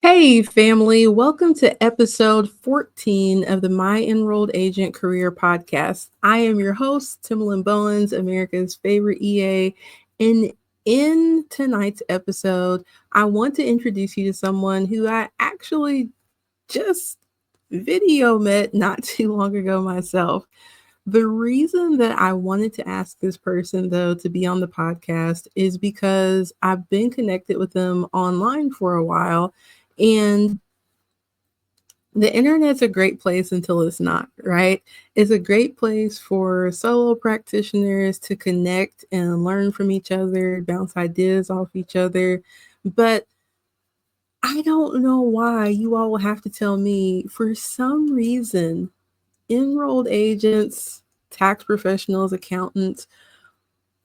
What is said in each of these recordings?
Hey, family, welcome to episode 14 of the My Enrolled Agent Career Podcast. I am your host, Timalyn Bowens, America's favorite EA. And in tonight's episode, I want to introduce you to someone who I actually just video met not too long ago myself. The reason that I wanted to ask this person, though, to be on the podcast is because I've been connected with them online for a while. And the internet's a great place until it's not, right? It's a great place for solo practitioners to connect and learn from each other, bounce ideas off each other. But I don't know why you all will have to tell me, for some reason, enrolled agents, tax professionals, accountants,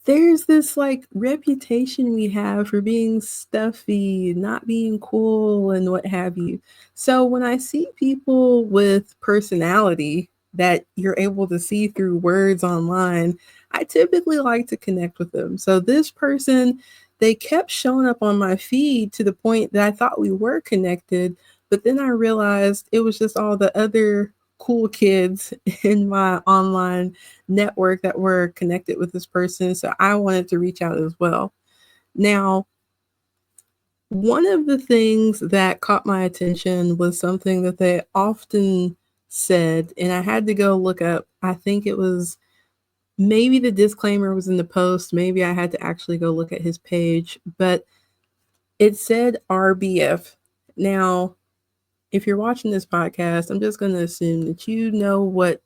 there's this like reputation we have for being stuffy, not being cool, and what have you. So when I see people with personality that you're able to see through words online, I typically like to connect with them. So this person, they kept showing up on my feed to the point that I thought we were connected, but then I realized it was just all the other cool kids in my online network that were connected with this person. So I wanted to reach out as well. Now, one of the things that caught my attention was something that they often said, and I had to go look up. I think it was maybe the disclaimer was in the post. Maybe I had to actually go look at his page, but it said RBF. Now, if you're watching this podcast, I'm just going to assume that you know what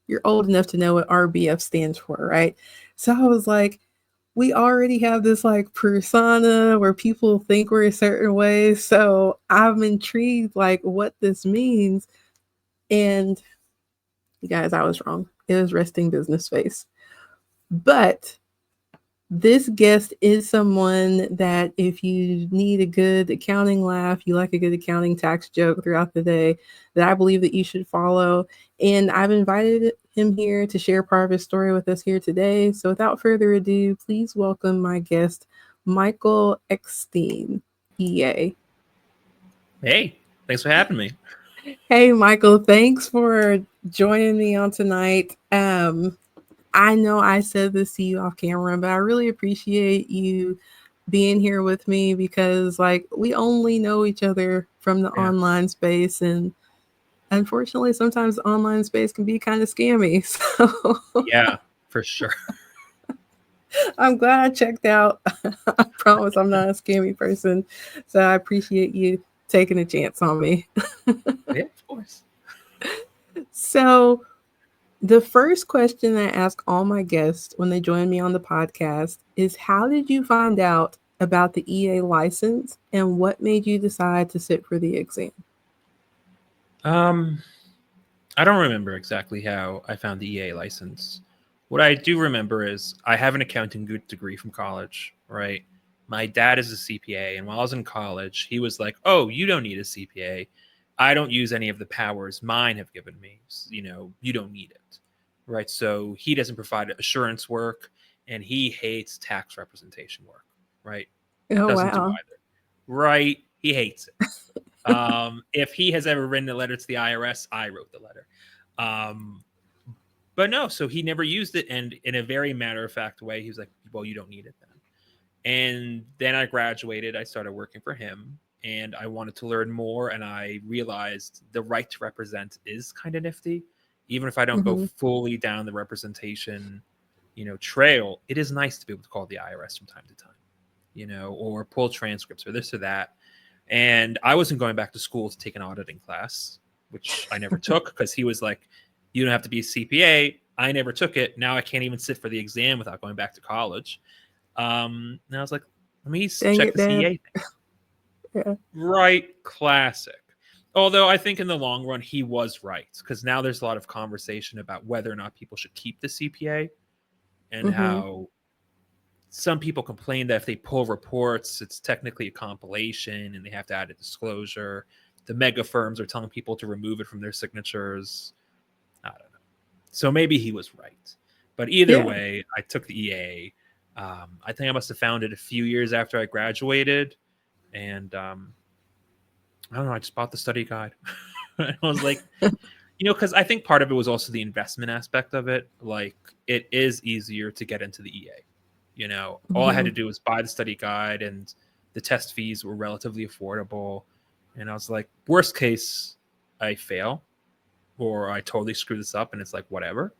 you're old enough to know what RBF stands for, right? So I was like, we already have this like persona where people think we're a certain way. So I'm intrigued like what this means. And you guys, I was wrong. It was resting business face. But this guest is someone that if you need a good accounting laugh, you like a good accounting tax joke throughout the day, that I believe that you should follow. And I've invited him here to share part of his story with us here today. So without further ado, please welcome my guest, Michael Eckstein, EA. Hey, thanks for having me. Hey, Michael, thanks for joining me on tonight. I know I said this to you off camera, but I really appreciate you being here with me because like we only know each other from the Yeah. online space, and unfortunately sometimes the online space can be kind of scammy. So Yeah, for sure. I'm glad I checked out. I promise I'm not a scammy person. So I appreciate you taking a chance on me. Yeah, of course. So the first question I ask all my guests when they join me on the podcast is, how did you find out about the EA license and what made you decide to sit for the exam? Um, I don't remember exactly how I found the EA license. What I do remember is I have an accounting degree from college, right? My dad is a CPA, and while I was in college, he was like, "Oh, you don't need a CPA. I don't use any of the powers mine have given me. You don't need it." Right? So he doesn't provide assurance work, and he hates tax representation work, right? Oh, Doesn't do wow. either. Right? He hates it. If he has ever written a letter to the IRS, I wrote the letter. Um, but no, so he never used it. And in a very matter of fact way, he was like, well, you don't need it then. And then I graduated, I started working for him, and I wanted to learn more. And I realized the right to represent is kind of nifty. Even if I don't go Hmm. fully down the representation, trail, it is nice to be able to call the IRS from time to time, or pull transcripts or this or that. And I wasn't going back to school to take an auditing class, which I never took because he was like, you don't have to be a CPA. I never took it. Now I can't even sit for the exam without going back to college. And I was like, let me Dang check it, this Dad. EA thing. Yeah. Right. Classic. Although I think in the long run, he was right because now there's a lot of conversation about whether or not people should keep the CPA and Hmm. how some people complain that if they pull reports, it's technically a compilation and they have to add a disclosure. The mega firms are telling people to remove it from their signatures. I don't know. So maybe he was right. But either Yeah. way, I took the EA. I think I must have found it a few years after I graduated. And I don't know. I just bought the study guide. I was like, because I think part of it was also the investment aspect of it. Like, it is easier to get into the EA. All I had to Mhm. do was buy the study guide, and the test fees were relatively affordable. And I was like, worst case, I fail, or I totally screw this up, and it's like whatever.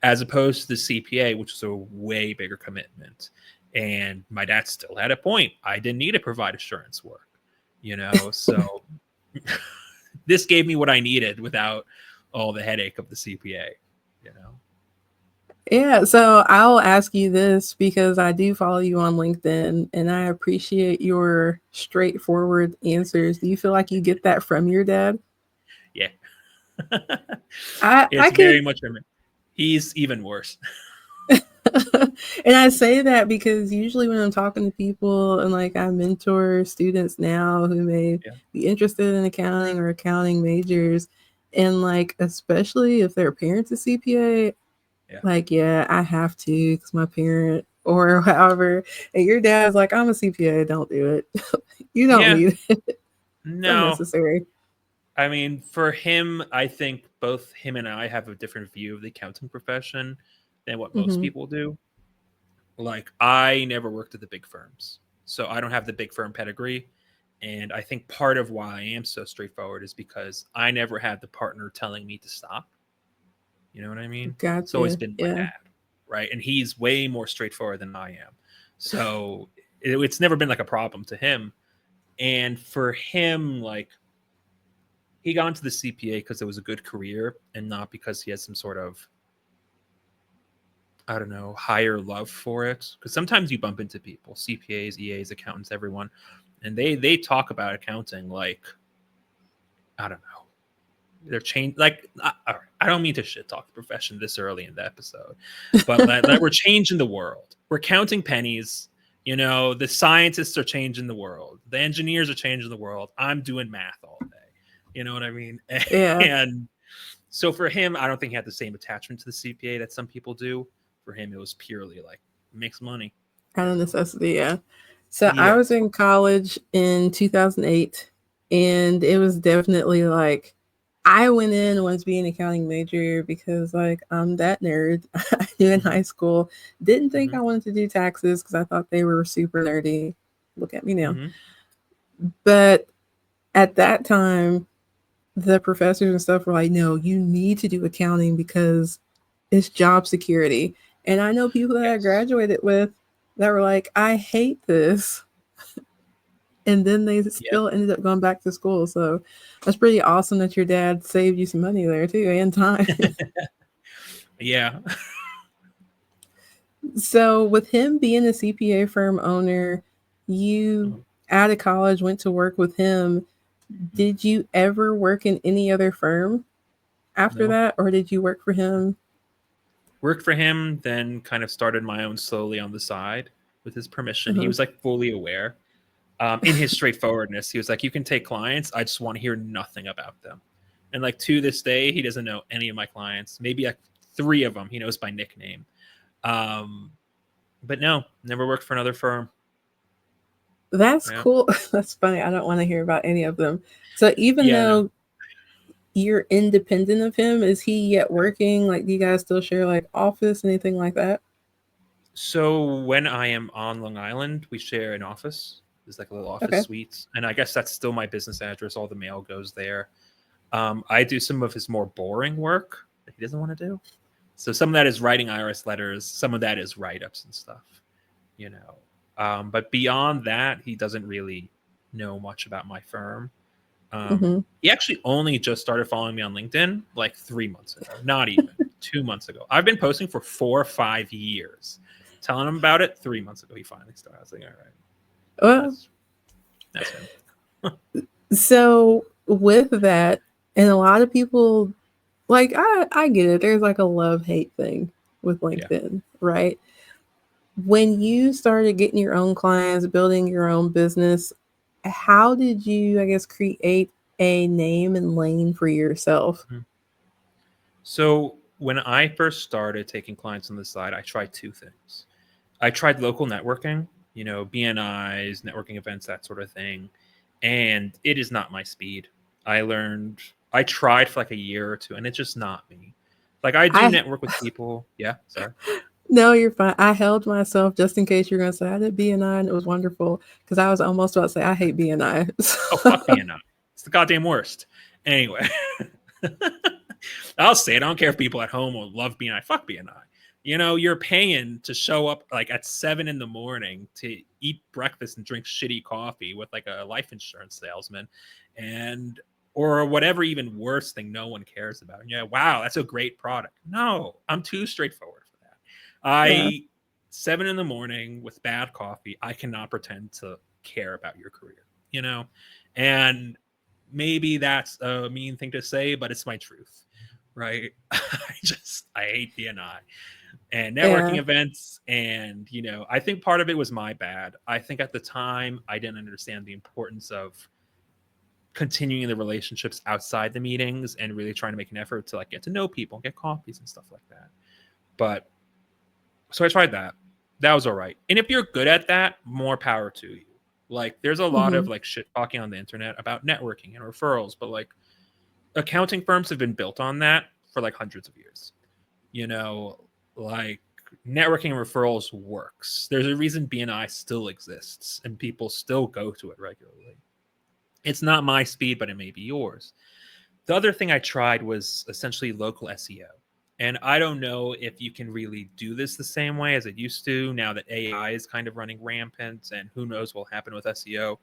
As opposed to the CPA, which is a way bigger commitment. And my dad still had a point. I didn't need to provide assurance work, So this gave me what I needed without all the headache of the CPA, you know. Yeah, so I'll ask you this because I do follow you on LinkedIn and I appreciate your straightforward answers. Do you feel like you get that from your dad? Yeah. I It's could very much him. He's even worse. and I say that because usually when I'm talking to people and like I mentor students now who may Yeah. be interested in accounting or accounting majors, and like especially if their parents are CPA, Yeah. like yeah, I have to because my parent or however, and your dad's like, I'm a CPA, don't do it. You don't Yeah. need it. It's No. unnecessary. I mean, for him, I think both him and I have a different view of the accounting profession than what most Hmm. people do. Like, I never worked at the big firms, so I don't have the big firm pedigree. And I think part of why I am so straightforward is because I never had the partner telling me to stop. You know what I mean? It's always Gotcha. been my Yeah. dad, right? And he's way more straightforward than I am. So it's never been like a problem to him. And for him, like, he got into the CPA because it was a good career and not because he had some sort of, I don't know, higher love for it. Because sometimes you bump into people, CPAs, EAs, accountants, everyone, and they talk about accounting like, I don't know, they're changed. Like, I don't mean to shit talk the profession this early in the episode, but we're changing the world. We're counting pennies. The scientists are changing the world. The engineers are changing the world. I'm doing math all day. You know what I mean? Yeah. And so for him, I don't think he had the same attachment to the CPA that some people do. For him, it was purely like makes money. Out of necessity, yeah. So I Yeah. was in college in 2008, and it was definitely like I went in and wanted to be an accounting major because like I'm that nerd I knew in Mm-hmm. high school. Didn't think Mm-hmm. I wanted to do taxes because I thought they were super nerdy. Look at me now. Mm-hmm. But at that time, the professors and stuff were like, no, you need to do accounting because it's job security. And I know people that I Yes. graduated with that were like, I hate this. And then they Yeah. still ended up going back to school. So that's pretty awesome that your dad saved you some money there too and time. Yeah. So with him being a CPA firm owner, you out of college went to work with him. Mm-hmm. Did you ever work in any other firm after No. that, or did you work for him? Worked for him, then kind of started my own slowly on the side with his permission. He Uh-huh. was like fully aware. In his straightforwardness, he was like, "You can take clients. I just want to hear nothing about them." And like to this day, he doesn't know any of my clients. Maybe like three of them he knows by nickname. Um, but no, never worked for another firm. That's Yeah, cool. That's funny. I don't want to hear about any of them. So even yeah, no. though you're independent of him, is he yet working? Like, do you guys still share like office, anything like that? So when I am on Long Island, we share an office. There's like a little office Okay. suite, and I guess that's still my business address. All the mail goes there. I do some of his more boring work that he doesn't want to do. So some of that is writing IRS letters. Some of that is write-ups and stuff. You know, but beyond that, he doesn't really know much about my firm. Mm-hmm. He actually only just started following me on LinkedIn like 3 months ago, not even 2 months ago. I've been posting for 4 or 5 years. Telling him about it 3 months ago, he finally started. I was like, all right, Well, that's him. so with that, and a lot of people like I get it. There's like a love hate thing with Yeah. LinkedIn, right? When you started getting your own clients, building your own business, how did you, I guess, create a name and lane for yourself? Mhm. So when I first started taking clients on the side, I tried two things. I tried local networking, BNIs, networking events, that sort of thing. and it is not my speed. I tried for like a year or two, and it's just not me. Like I do I network with people. Yeah, sorry. No, you're fine. I held myself just in case you're going to say I did BNI and it was wonderful because I was almost about to say I hate BNI. Oh, fuck BNI. It's the goddamn worst. Anyway, I'll say it. I don't care if people at home will love BNI. Fuck BNI. You know, you're paying to show up like at 7 in the morning to eat breakfast and drink shitty coffee with like a life insurance salesman, and or whatever even worse thing no one cares about. And yeah, wow, that's a great product. No, I'm too straightforward for that. Yeah. I 7 in the morning with bad coffee. I cannot pretend to care about your career. You know, and maybe that's a mean thing to say, but it's my truth, right? I hate BNI and networking Yeah. events, and I think part of it was my bad. I think at the time I didn't understand the importance of continuing the relationships outside the meetings and really trying to make an effort to like get to know people, get coffees and stuff like that. But so I tried that. That was all right. And if you're good at that, more power to you. Like there's a lot Hmm. of like shit talking on the internet about networking and referrals, but like accounting firms have been built on that for like hundreds of years. You know, like networking and referrals works. There's a reason BNI still exists and people still go to it regularly. It's not my speed, but it may be yours. The other thing I tried was essentially local SEO. And I don't know if you can really do this the same way as it used to now that AI is kind of running rampant and who knows what will happen with SEO.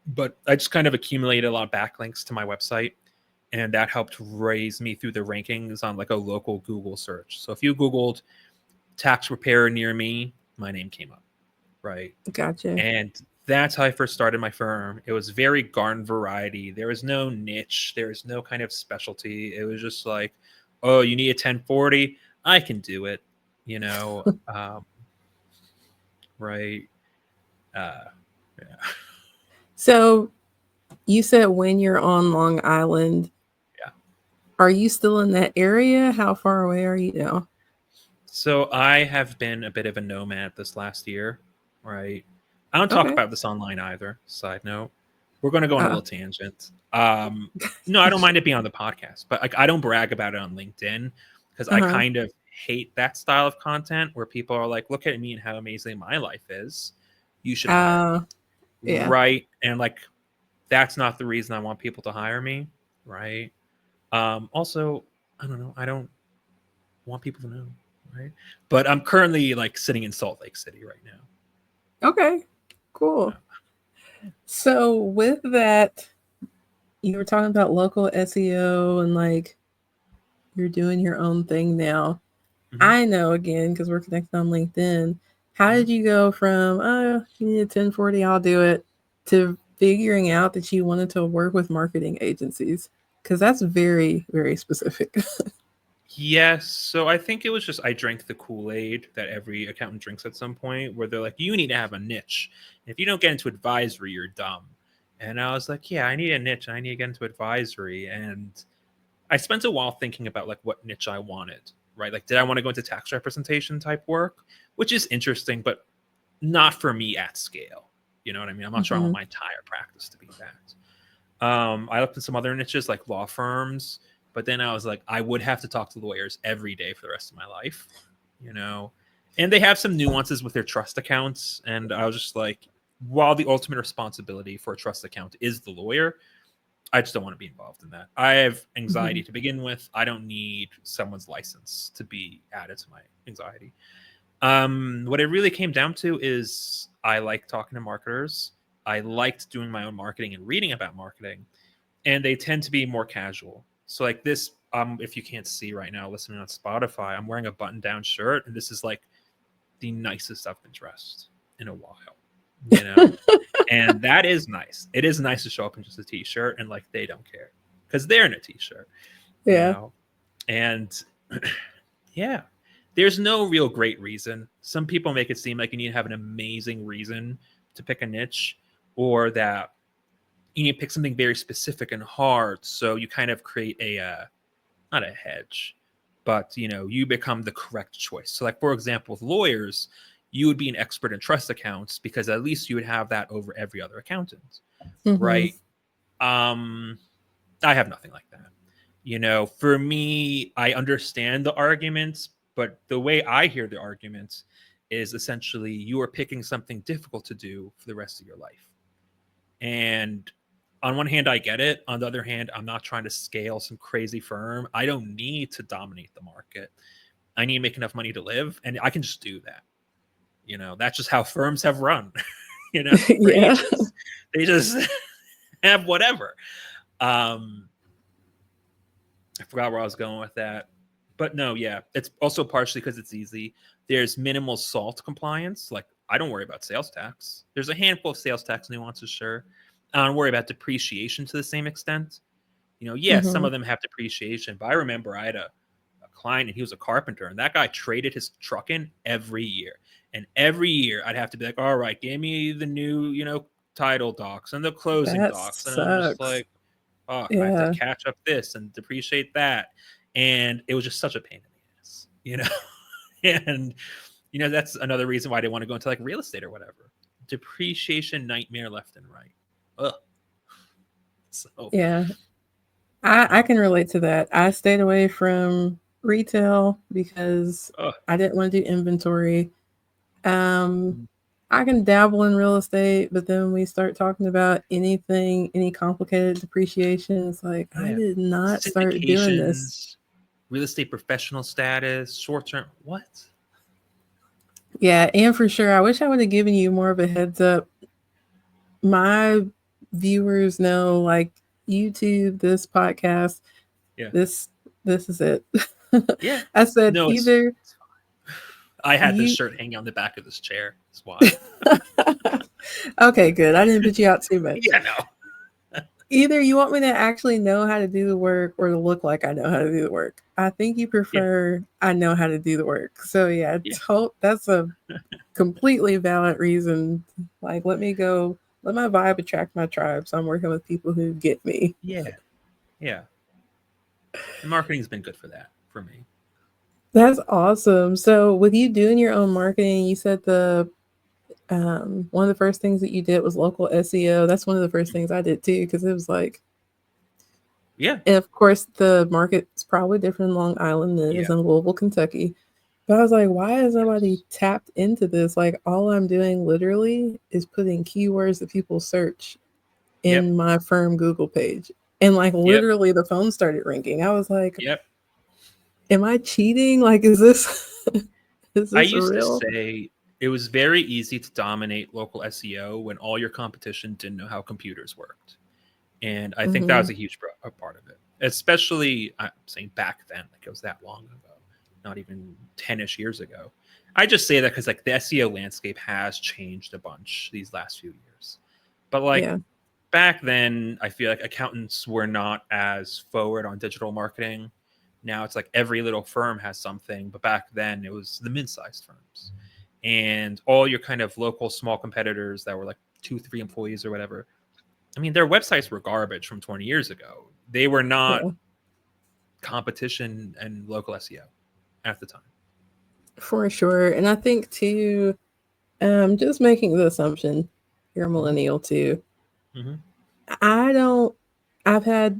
But I just kind of accumulated a lot of backlinks to my website, and that helped raise me through the rankings on like a local Google search. So if you Googled tax preparer near me, my name came up, right? Gotcha. And that's how I first started my firm. It was very garden variety. There was no niche. There was no kind of specialty. It was just like, oh, you need a 1040? I can do it, you know? Right. Uh, yeah. So you said when you're on Long Island, Yeah. are you still in that area? How far away are you now? So I have been a bit of a nomad this last year, right? I don't talk Okay. about this online either. Side note, we're going to go on a Uh, little tangent. No, I don't mind it being on the podcast, but like I don't brag about it on LinkedIn because I uh-huh. kind of hate that style of content where people are like, "Look at me and how amazing my life is. You should hire me." Uh, yeah. Right? And like that's not the reason I want people to hire me, right? Also, I don't know. I don't want people to know, right? But I'm currently like sitting in Salt Lake City right now. Okay. Cool. So with that, you were talking about local SEO and like you're doing your own thing now. Mm-hmm. I know again because we're connected on LinkedIn. How Mm-hmm. did you go from you need a 1040, I'll do it, to figuring out that you wanted to work with marketing agencies? Because that's very, very specific. Yes. So I think it was just I drank the Kool-Aid that every accountant drinks at some point where they're like, you need to have a niche. If you don't get into advisory, you're dumb. And I was like, yeah, I need a niche. I need to get into advisory. And I spent a while thinking about like what niche I wanted, right? Like, did I want to go into tax representation type work, which is interesting, but not for me at scale. You know what I mean? I'm not sure I want Hmm. my entire practice to be that. I looked at some other niches like law firms, but then I was like, I would have to talk to lawyers every day for the rest of my life, you know? And they have some nuances with their trust accounts. And I was just like, while the ultimate responsibility for a trust account is the lawyer, I just don't want to be involved in that. I have Hmm. anxiety to begin with. I don't need someone's license to be added to my anxiety. What it really came down to is I like talking to marketers. I liked doing my own marketing and reading about marketing, and they tend to be more casual. So like this, if you can't see right now, listening on Spotify, I'm wearing a button-down shirt, and this is like the nicest I've been dressed in a while, you know. And that is nice. It is nice to show up in just a t-shirt and like they don't care because they're in a t-shirt, you Yeah. know. And yeah, there's no real great reason. Some people make it seem like you need to have an amazing reason to pick a niche, or that you need to pick something very specific and hard. So you kind of create a not a hedge, but you become the correct choice. So like for example, with lawyers, you would be an expert in trust accounts because at least you would have that over every other accountant, Mm-hmm. right? I have nothing like that. For me, I understand the arguments, but the way I hear the arguments is essentially you are picking something difficult to do for the rest of your life. And on one hand, I get it. On the other hand, I'm not trying to scale some crazy firm. I don't need to dominate the market. I need to make enough money to live, and I can just do that. That's just how firms have run, for Yeah. ages. They just have whatever. Um, I forgot where I was going with that. But no, yeah, it's also partially because it's easy. There's minimal SALT compliance. Like, I don't worry about sales tax. There's a handful of sales tax nuances, sure. I don't worry about depreciation to the same extent. Yeah, some Mm-hmm. of them have depreciation, but I remember I had a client and he was a carpenter, and that guy traded his truck in every year. And every year I'd have to be like, all right, give me the new, title docs and the closing That docs. And I'm just sucks. like, fuck, I have to Yeah. catch up this and depreciate that. And it was just such a pain in the ass. And that's another reason why I didn't want to go into like real estate or whatever. Depreciation nightmare left and right. Ugh. So Yeah. I um can relate to that. I stayed away from retail because ugh. I didn't want to do inventory. Um, I can dabble in real estate, but then we start talking about anything, any complicated depreciation. It's like, I Yeah. did not start doing this. Syndications, real estate professional status, short term. What? Yeah, and for sure, I wish I would have given you more of a heads up. My viewers know, like YouTube, this podcast, Yeah. this this is it. Yeah. I said No, either it's I had this you shirt hanging on the back of this chair. That's why. okay, good. I didn't put you out too much. Yeah, no. Either you want me to actually know how to do the work or to look like I know how to do the work. I think you Yeah. prefer I know how to do the work. So yeah, Yeah. that's a completely valid reason. Like let my vibe attract my tribe. So I'm working with people who get me. Yeah. Yeah. And marketing's been good for that for me. That's awesome. So with you doing your own marketing, you said the one of the first things that you did was local SEO. That's one of the first things I did too, because it was like, Yeah. and of course the market's probably different in Long Island than it is Yeah. in Louisville, Kentucky. But I was like, why has nobody Yes. tapped into this? Like, all I'm doing literally is putting keywords that people search Yep. in my firm Google page. And like, Yep. literally, the phone started ringing. I was like, Yep. am I cheating? Like, is this, is I this used to real? say it was very easy to dominate local SEO when all your competition didn't know how computers worked. And I think that Mm-hmm. was a huge a part of it, especially I'm saying back then, like it was that long ago, not even 10-ish years ago. I just say that because like the SEO landscape has changed a bunch these last few years. But like Yeah. back then, I feel like accountants were not as forward on digital marketing. Now it's like every little firm has something, but back then it was the mid-sized firms. And all your kind of local small competitors that were like 2, 3 employees or whatever, I mean, their websites were garbage from 20 years ago. They were not Yeah. competition and local SEO at the time. For sure. And I think too, just making the assumption you're a Mm-hmm. millennial too. Mm-hmm. I don't, I've had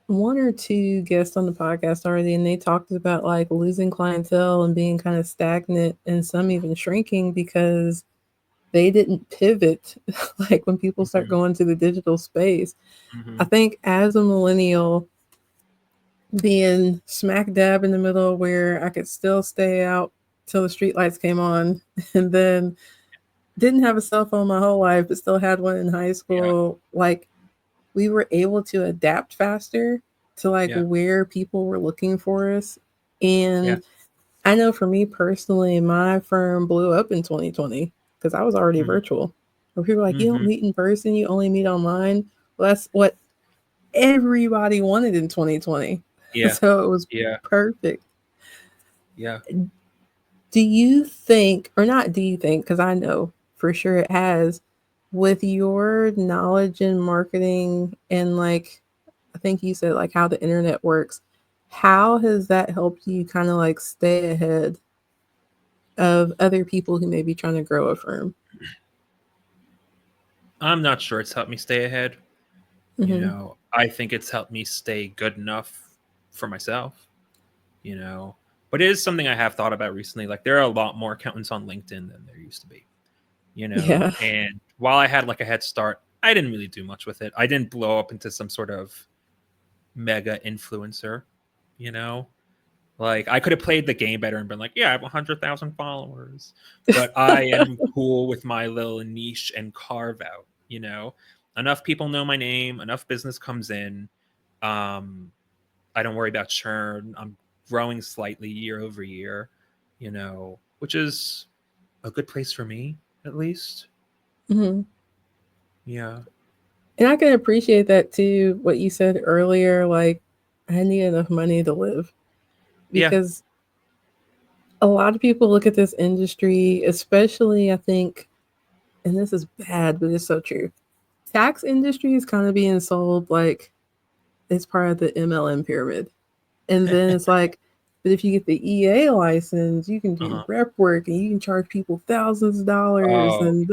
one or two guests on the podcast already, and they talked about like losing clientele and being kind of stagnant and some even shrinking because they didn't pivot like when people start Mm-hmm. going to the digital space. Mm-hmm. I think as a millennial, being smack dab in the middle where I could still stay out till the street lights came on and then didn't have a cell phone my whole life, but still had one in high Yeah. school. Like, we were able to adapt faster to like Yeah. where people were looking for us. Yeah. And I know for me personally, my firm blew up in 2020 because I was already Mm-hmm. virtual. Where people were like, you don't Mm-hmm. meet in person, you only meet online. Well, that's what everybody wanted in 2020. Yeah. So it was Yeah. perfect. Yeah. Do you think, or not do you think, because I know for sure it has, with your knowledge in marketing and like, I think you said like how the internet works, how has that helped you kind of like stay ahead? of other people who may be trying to grow a firm? I'm not sure it's helped me stay ahead. Mm-hmm. I think it's helped me stay good enough for myself, you know. But it is something I have thought about recently. Like there are a lot more accountants on LinkedIn than there used to be, Yeah. And while I had like a head start, I didn't really do much with it. I didn't blow up into some sort of mega influencer, you know. Like I could have played the game better and been like, yeah, I have 100,000 followers, but I am cool with my little niche and carve out. Enough people know my name, enough business comes in. Um, I don't worry about churn. I'm growing slightly year over year, which is a good place for me at least. Mm-hmm. Yeah, And I can appreciate that too, what you said earlier, like I need enough money to live. yeah, Because a lot of people look at this industry, especially I think, and this is bad, but it's so true. Tax industry is kind of being sold like it's part of the MLM pyramid. And then it's like, but if you get the EA license, you can do uh-huh. rep work and you can charge people thousands of dollars. Oh, And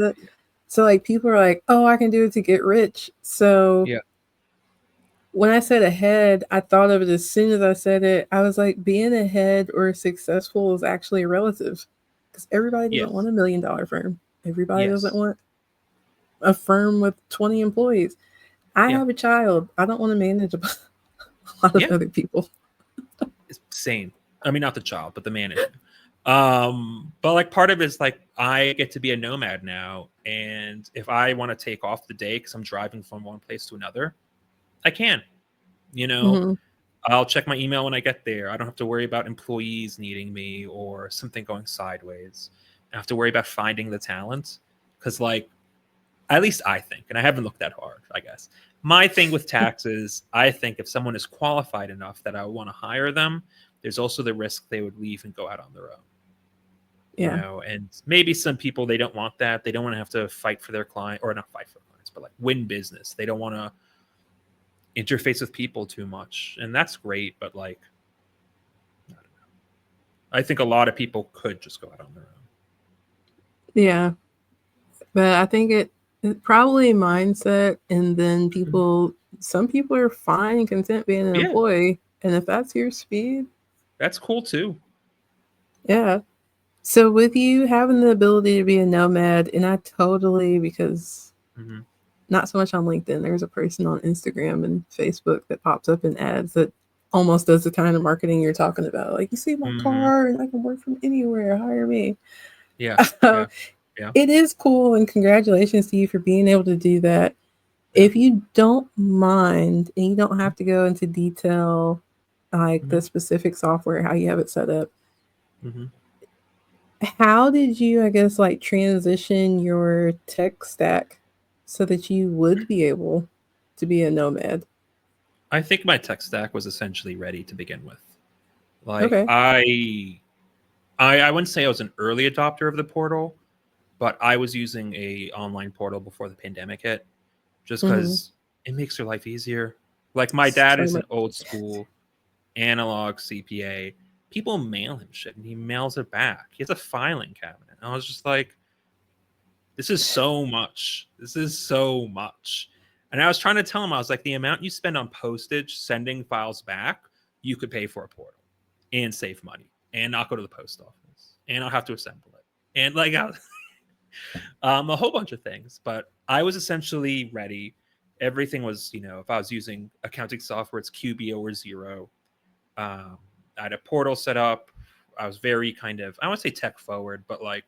so like people are like, oh, I can do it to get rich. So yeah, when I said ahead, I thought of it as soon as I said it. I was like, being ahead or successful is actually relative because everybody doesn't want yes, $1 million firm. Everybody doesn't yes, want a firm with 20 employees. I yeah, have a child. I don't want to manage a lot of yeah. other people. It's same. I mean, not the child, but the managing. But like part of it is like I get to be a nomad now, and if I want to take off the day because I'm driving from one place to another, I can. You know, Hmm. I'll check my email when I get there. I don't have to worry about employees needing me or something going sideways. I have to worry about finding the talent because, like, at least I think, and I haven't looked that hard, I guess. My thing with taxes, I think if someone is qualified enough that I want to hire them, there's also the risk they would leave and go out on their own. Yeah. And maybe some people they don't want that. They don't want to have to fight for their client or not fight for clients, but like win business. They don't want to interface with people too much. And that's great, but like I don't know. I think a lot of people could just go out on their own. Yeah. But I think it probably mindset, and then Mhm. some people are fine and content being an Yeah, employee. And if that's your speed, that's cool too. yeah. So with you having the ability to be a nomad, and I totally, because Hmm. not so much on LinkedIn, there's a person on Instagram and Facebook that pops up in ads that almost does the kind of marketing you're talking about. Like, you see my Hmm. car and I can work from anywhere, hire me. Yeah, So yeah, yeah. it is cool, and congratulations to you for being able to do that. Yeah. If you don't mind, and you don't have to go into detail, like Hmm. the specific software, how you have it set up, Hmm. how did you, I guess, like transition your tech stack so that you would be able to be a nomad? I think my tech stack was essentially ready to begin with. Like Okay. I wouldn't say I was an early adopter of the portal, but I was using a online portal before the pandemic hit, just Mm-hmm. because it makes your life easier. Like my dad So is an much. old school analog CPA. People mail him shit and he mails it back. He has a filing cabinet. And I was just like, this is so much. This is so much. And I was trying to tell him, I was like, the amount you spend on postage sending files back, you could pay for a portal and save money and not go to the post office and not have to assemble it. And like a whole bunch of things. But I was essentially ready. Everything was, if I was using accounting software, it's QBO or Zero. Um, I had a portal set up. I was very kind of, I want to say tech forward, but like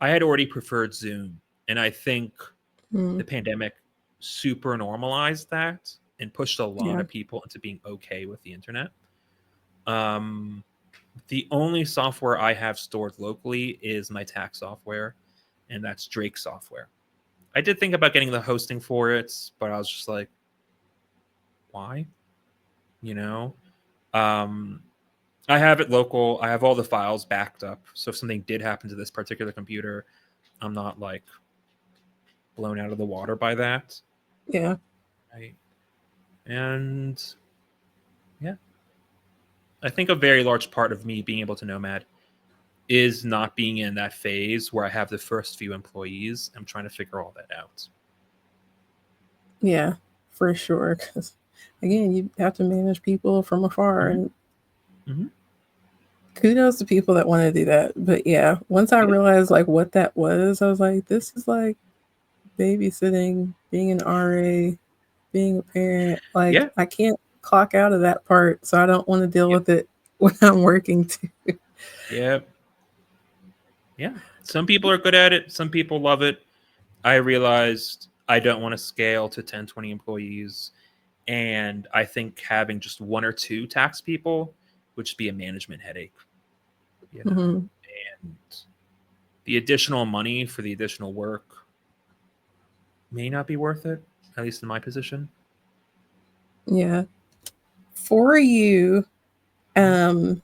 I had already preferred Zoom. And I think Mm, the pandemic super normalized that and pushed a lot yeah. of people into being okay with the internet. Um, the only software I have stored locally is my tax software, and that's Drake software. I did think about getting the hosting for it, but I was just like, why? You know? Um, I have it local. I have all the files backed up. So if something did happen to this particular computer, I'm not like blown out of the water by that. Yeah. Right. And yeah, I think a very large part of me being able to nomad is not being in that phase where I have the first few employees. I'm trying to figure all that out. Yeah, for sure. Because again, you have to manage people from afar, Mm-hmm. and Mm-hmm. kudos to people that want to do that. But yeah, once I Yeah. realized like what that was, I was like, this is like babysitting, being an RA, being a parent. Like Yeah. I can't clock out of that part, so I don't want to deal Yep. with it when I'm working too. Yeah. Yeah. Some people are good at it. Some people love it. I realized I don't want to scale to 10, 20 employees. And I think having just one or two tax people would just be a management headache, you know. Hmm. And the additional money for the additional work may not be worth it, at least in my position. Yeah, for you, Mhm. um,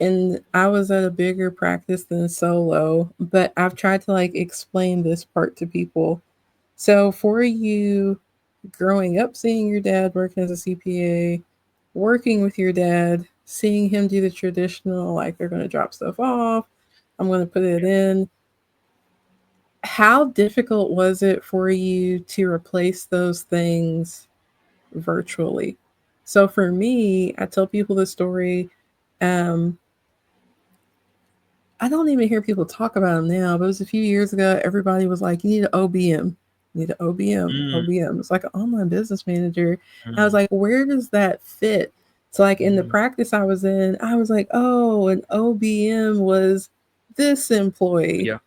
and I was at a bigger practice than solo, but I've tried to like explain this part to people. So for you, growing up, seeing your dad working as a CPA, working with your dad, seeing him do the traditional, like they're going to drop stuff off, I'm going to put it in. How difficult was it for you to replace those things virtually? So for me, I tell people the story. Um, I don't even hear people talk about them now, but it was a few years ago. Everybody was like, you need an OBM. You need an OBM, Mm, OBM. It's like an online business manager. And I was mm, like, where does that fit? So, like in the mm. practice I was in, I was like, oh, an OBM was this employee. Yeah.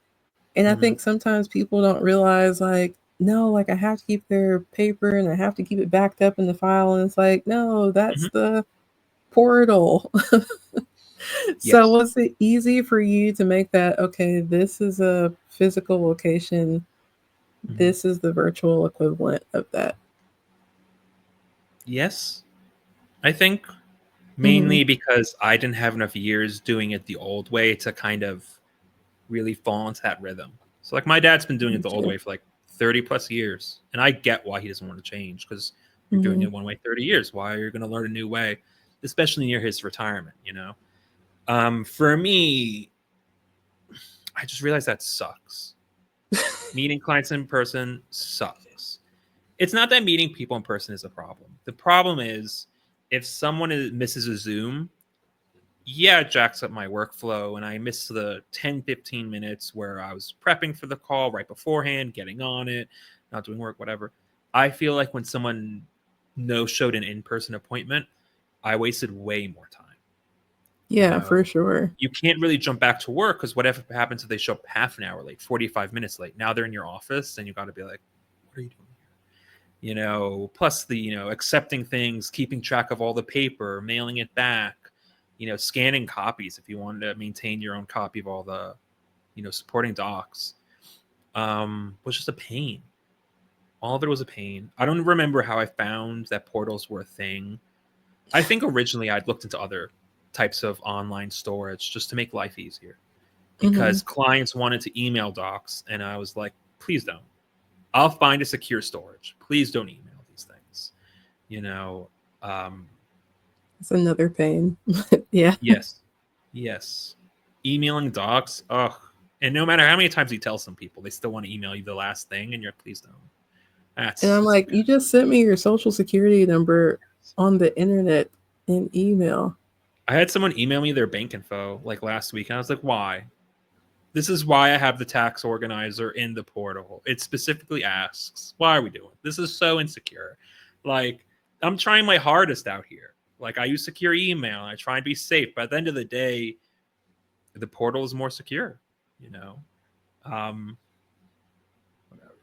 And I Hmm. think sometimes people don't realize, like, no, like I have to keep their paper and I have to keep it backed up in the file. And it's like, no, that's Hmm. the portal. So Yes. was it easy for you to make that, okay, this is a physical location, Hmm. this is the virtual equivalent of that? Yes. I think Hmm. mainly because I didn't have enough years doing it the old way to kind of really fall into that rhythm. So like my dad's been doing it Me the old too. way for like 30 plus years. And I get why he doesn't want to change because you're doing Hmm. it one way 30 years. Why are you going to learn a new way, especially near his retirement, you know? For me, I just realized that sucks. Meeting clients in person sucks. It's not that meeting people in person is a problem. The problem is if misses a Zoom, yeah, it jacks up my workflow and I miss the 10, 15 minutes where I was prepping for the call right beforehand, getting on it, not doing work, whatever. I feel like when someone no showed an in person appointment, I wasted way more time. You Yeah, for know, sure. you can't really jump back to work because whatever happens if they show up half an hour late, 45 minutes late? Now they're in your office and you got to be like, what are you doing here? Plus the, accepting things, keeping track of all the paper, mailing it back, scanning copies if you wanted to maintain your own copy of all the, supporting docs, was just a pain. All of it was a pain. I don't remember how I found that portals were a thing. I think originally I'd looked into other types of online storage just to make life easier Hmm. because clients wanted to email docs, and I was like, please don't. I'll find a secure storage. Please don't email these things. You know, um, It's another pain. Yeah. yes, yes. Emailing docs, ugh. And no matter how many times you tell some people, they still want to email you the last thing, and you're please don't. And That's I'm just a like, you bad. just sent me your social security number on the internet in email. I had someone email me their bank info like last week, and I was like, why? This is why I have the tax organizer in the portal. It specifically asks, why are we doing it? This is so insecure. Like, I'm trying my hardest out here. Like, I use secure email. And I try and be safe. But at the end of the day, the portal is more secure, you know? Um, whatever.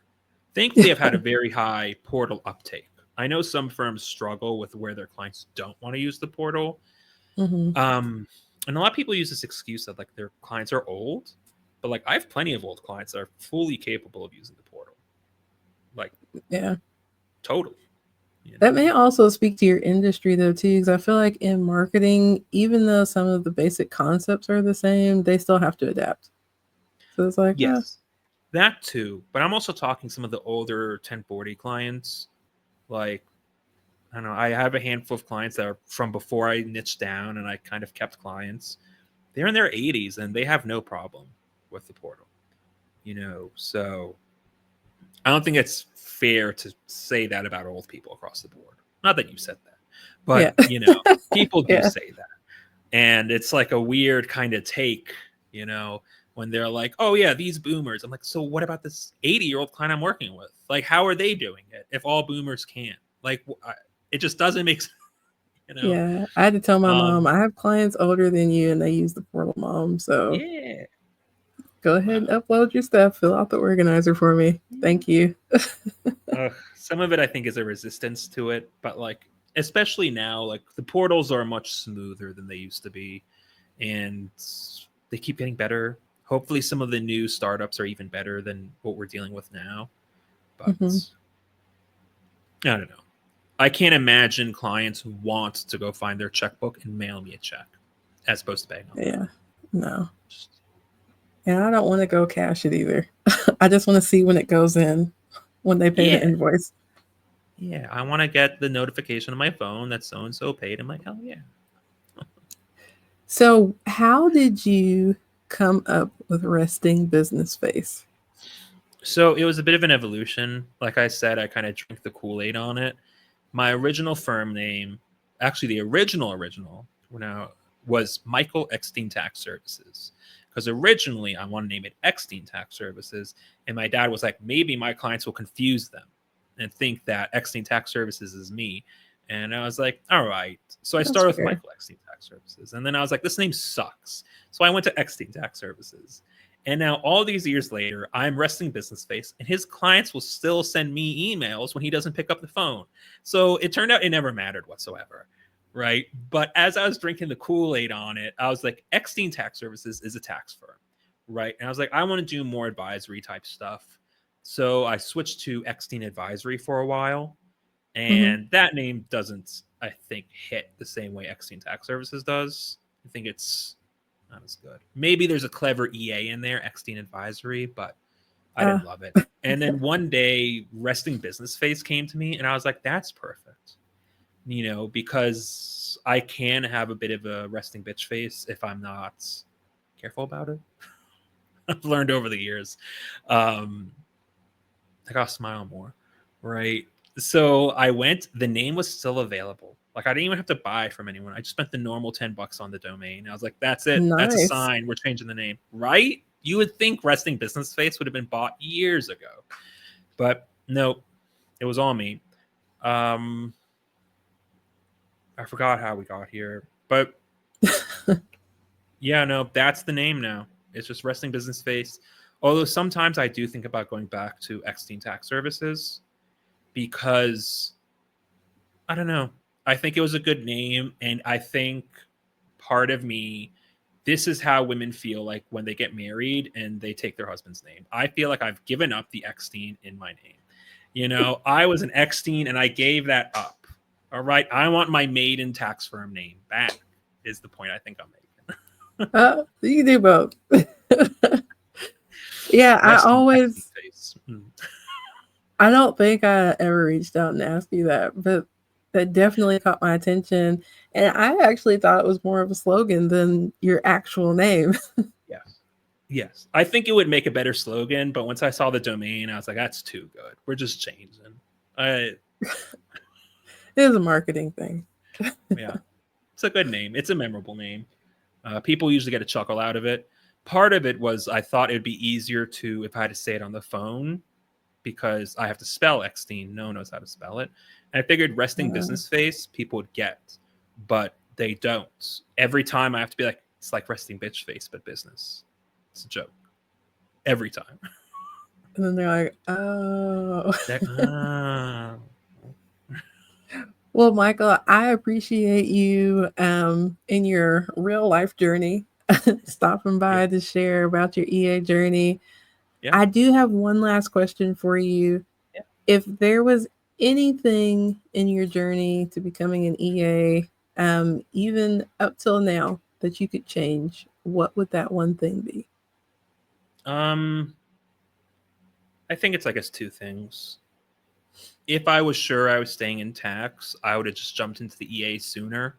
Thankfully, I've had a very high portal uptake. I know some firms struggle with where their clients don't want to use the portal. Hmm. Um, and a lot of people use this excuse that like their clients are old, but like I have plenty of old clients that are fully capable of using the portal, like Yeah. totally. You That may know, also speak to your industry though too, because I feel like in marketing, even though some of the basic concepts are the same, they still have to adapt. So it's like, yes, that too. But I'm also talking some of the older 1040 clients. Like I don't know, I have a handful of clients that are from before I niched down and I kind of kept clients. they're in their 80s and they have no problem with the portal. So I don't think it's fair to say that about old people across the board. Not that you said that, Yeah. but people do Yeah. say that. And it's like a weird kind of take, when they're like, oh yeah, these boomers. I'm like, so what about this 80-year-old client I'm working with? Like, how are they doing it if all boomers can't? Like, it just doesn't make sense, Yeah. I had to tell my mom, um I have clients older than you and they use the portal, mom. So yeah. go ahead and upload your stuff, fill out the organizer for me. Thank you. Some of it I think is a resistance to it, but like especially now, like the portals are much smoother than they used to be, and they keep getting better. Hopefully, some of the new startups are even better than what we're dealing with now. But Hmm. I don't know. I can't imagine clients who want to go find their checkbook and mail me a check as opposed to paying online. Yeah. No. Just, And I don't want to go cash it either. I just want to see when it goes in, when they pay the yeah, invoice. yeah. I want to get the notification on my phone that so and so paid. I'm like, hell yeah. So, how did you come up with resting business face? So it was a bit of an evolution. Like I said, I kind of drank the Kool-Aid on it. My original firm name, actually the original, now was Michael Eckstein Tax Services. Because originally I wanted to name it Eckstein Tax Services, and my dad was like, maybe my clients will confuse them and think that Eckstein Tax Services is me. And I was like, all right. So I That's started with fair. Michael Eckstein Tax Services, and then I was like, this name sucks. So I went to Eckstein Tax Services. And now, all these years later, I'm resting business face, and his clients will still send me emails when he doesn't pick up the phone. So it turned out it never mattered whatsoever, right? But as I was drinking the Kool-Aid on it, I was like, Eckstein Tax Services is a tax firm, right? And I was like, I want to do more advisory type stuff. So I switched to Eckstein Advisory for a while, Hmm. and that name doesn't, I think, hit the same way Eckstein Tax Services does. I think it's not as good. Maybe there's a clever EA in there, Eckstein Advisory, but I Uh, didn't love it. And then one day, Resting Business Face came to me, and I was like, that's perfect. Because I can have a bit of a resting bitch face if I'm not careful about it. I've learned over the years. Um, I gotta smile more, right? So I went. The name was still available. Like I didn't even have to buy from anyone. I just spent the normal $10 on the domain. I was like, "That's it. That's a nice. sign. We're changing the name." Right? You would think Resting Business Face would have been bought years ago, but no, it was all me. Um, I forgot how we got here, but yeah, no, that's the name now. It's just Resting Business Face. Although sometimes I do think about going back to Eckstein Tax Services because I don't know. I think it was a good name, and I think part of me, this is how women feel like when they get married and they take their husband's name. I feel like I've given up the Eckstein in my name. I was an Eckstein and I gave that up. All right, I want my maiden tax firm name back. Is the point I think I'm making. You can do both. Yeah, I Resting Eckstein always, face. I don't think I ever reached out and asked you that, but that definitely caught my attention. And I actually thought it was more of a slogan than your actual name. Yes. Yes. I think it would make a better slogan, but once I saw the domain, I was like, that's too good. We're just changing. I It is a marketing thing. Yeah. It's a good name. It's a memorable name. People usually get a chuckle out of it. Part of it was I thought it would be easier to if I had to say it on the phone because I have to spell Eckstein. No one knows how to spell it. And I figured resting Uh, business face people would get, but they don't. Every time I have to be like, it's like resting bitch face, but business. It's a joke. Every time. and then they're like, oh. Like, ah. Well, Michael, I appreciate you in your real life journey, stopping Yeah. by to share about your EA journey. Yeah. I do have one last question for you. Yeah. If there was anything in your journey to becoming an EA, even up till now, that you could change, what would that one thing be? Um, I think it's, I guess, two things. If I was sure I was staying in tax, I would have just jumped into the EA sooner.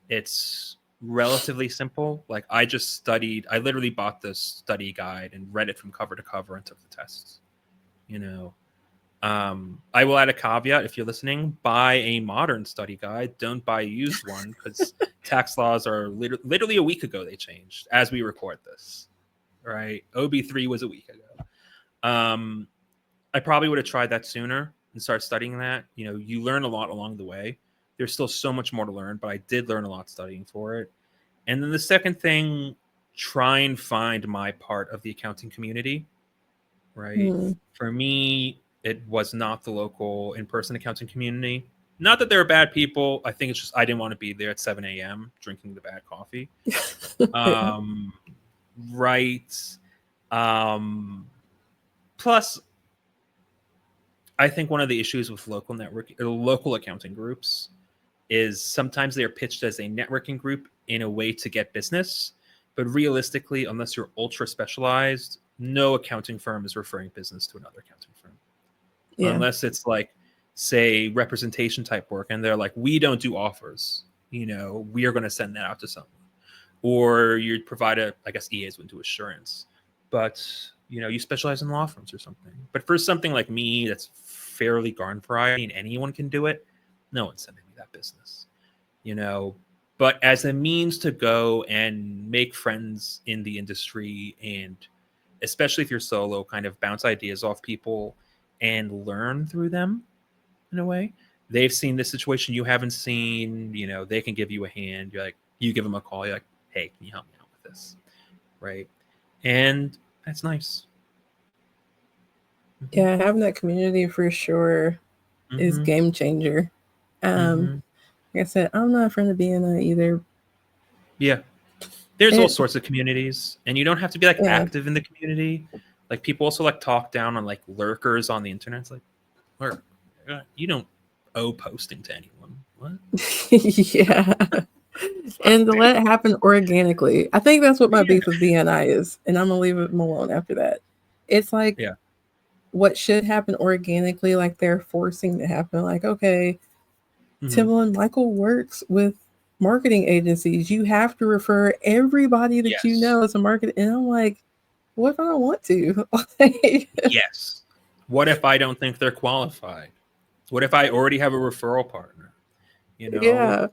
It's relatively simple. Like I just studied, I literally bought this study guide and read it from cover to cover and took the tests. You know, I will add a caveat if you're listening: buy a modern study guide. Don't buy a used one because tax laws are literally a week ago they changed as we record this. Right, OB3 was a week ago. I probably would have tried that sooner and start studying that. You know, you learn a lot along the way. There's still so much more to learn, but I did learn a lot studying for it. And then the second thing, try and find my part of the accounting community, right? Hmm. For me, it was not the local in-person accounting community. Not that they're bad people. I think it's just I didn't want to be there at 7 a.m. drinking the bad coffee. Yeah. Um, right. Um, Plus, I think one of the issues with local accounting groups is sometimes they are pitched as a networking group in a way to get business, but realistically, unless you're ultra specialized, no accounting firm is referring business to another accounting firm. Yeah. Unless it's like, say, representation type work, and they're like, we don't do offers. You know, we are going to send that out to someone, or you'd provide I guess EAs would do assurance, but you know, you specialize in law firms or something. But for something like me, that's fairly garden variety and anyone can do it, no one's sending me that business. You know, but as a means to go and make friends in the industry, and especially if you're solo, kind of bounce ideas off people and learn through them in a way. They've seen this situation you haven't seen. You know, they can give you a hand. You're like, you give them a call. You're like, hey, can you help me out with this? Right. And that's nice. Mm-hmm. Yeah, having that community for sure is Mm-hmm. game changer. Mm-hmm. Like I said, I'm not a friend of BNI either. Yeah. There's all It, sorts of communities, and you don't have to be like yeah. active in the community. Like people also like talk down on like lurkers on the internet. It's like, lurk, you don't owe posting to anyone. What? Yeah. Fuck, And to dude. let it happen organically. I think that's what my Yeah. beef with BNI is. And I'm going to leave it alone after that. It's like Yeah. what should happen organically, like they're forcing to happen. Like, okay, Mm-hmm. Timalyn Michael works with marketing agencies. You have to refer everybody that you Yes. know as a market. And I'm like, what if I don't want to? Like, Yes. What if I don't think they're qualified? What if I already have a referral partner? You know, yeah.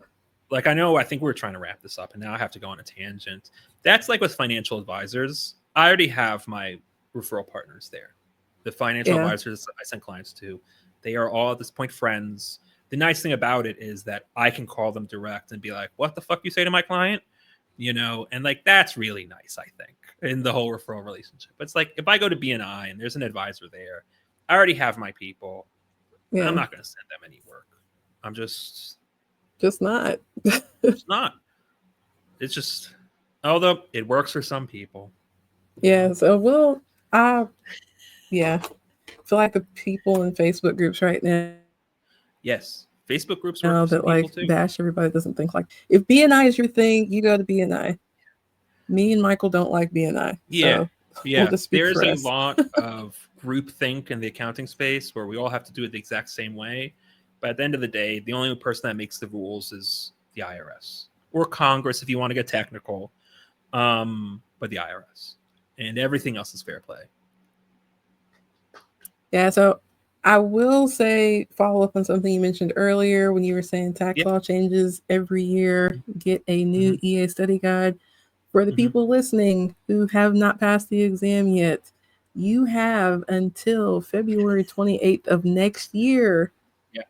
like I think we're trying to wrap this up, and now I have to go on a tangent. That's like with financial advisors. I already have my referral partners there. The financial Yeah. advisors I send clients to, they are all at this point friends. The nice thing about it is that I can call them direct and be like, "What the fuck you say to my client?" You know, and like that's really nice. I think in the whole referral relationship. It's like if I go to BNI and there's an advisor there, I already have my people. I'm Yeah. not going to send them any work. I'm Just not. just not. It's just, although it works for some people, you Yeah. know. So, well, I, yeah, feel like the people in Facebook groups right now that like Yes, bash everybody Facebook that groups doesn't work for think some like people too. if BNI is your thing, you go to BNI. Me and Michael don't like BNI, so we'll Yeah, just speak for yeah. us. There's a lot of groupthink in the accounting space where we all have to do it the exact same way. But at the end of the day, the only person that makes the rules is the IRS or Congress, if you want to get technical. But the IRS, and everything else is fair play. Yeah, so I will say follow up on something you mentioned earlier when you were saying tax Yep. law changes every year. Get a Mm-hmm. new EA study guide. For the Mm-hmm. people listening who have not passed the exam yet, you have until February 28th of next year. Yeah.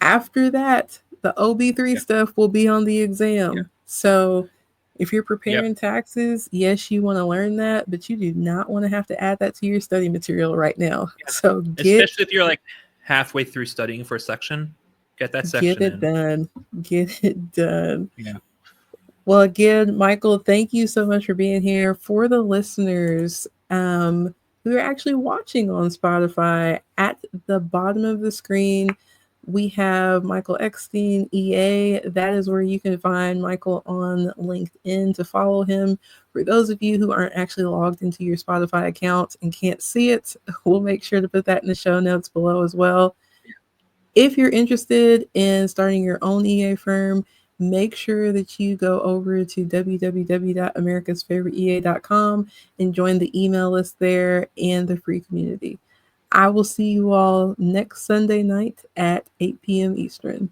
After that, the OB3 Yeah. stuff will be on the Yeah. exam. So if you're Yep. preparing taxes, yes, you want to learn that, but you do not want to have to add that to your study material right now. Yeah. So Especially if you're like halfway through studying for a section, get that get section it in. done. Get it done. Yeah. Well, again, Michael, thank you so much for being here. For the listeners who are actually watching on Spotify, at the bottom of the screen, we have Michael Eckstein, EA. That is where you can find Michael on LinkedIn to follow him. For those of you who aren't actually logged into your Spotify account and can't see it, we'll make sure to put that in the show notes below as well. If you're interested in starting your own EA firm, make sure that you go over to www.americasfavoriteea.com and join the email list there and the free community. I will see you all next Sunday night at 8 p.m. Eastern.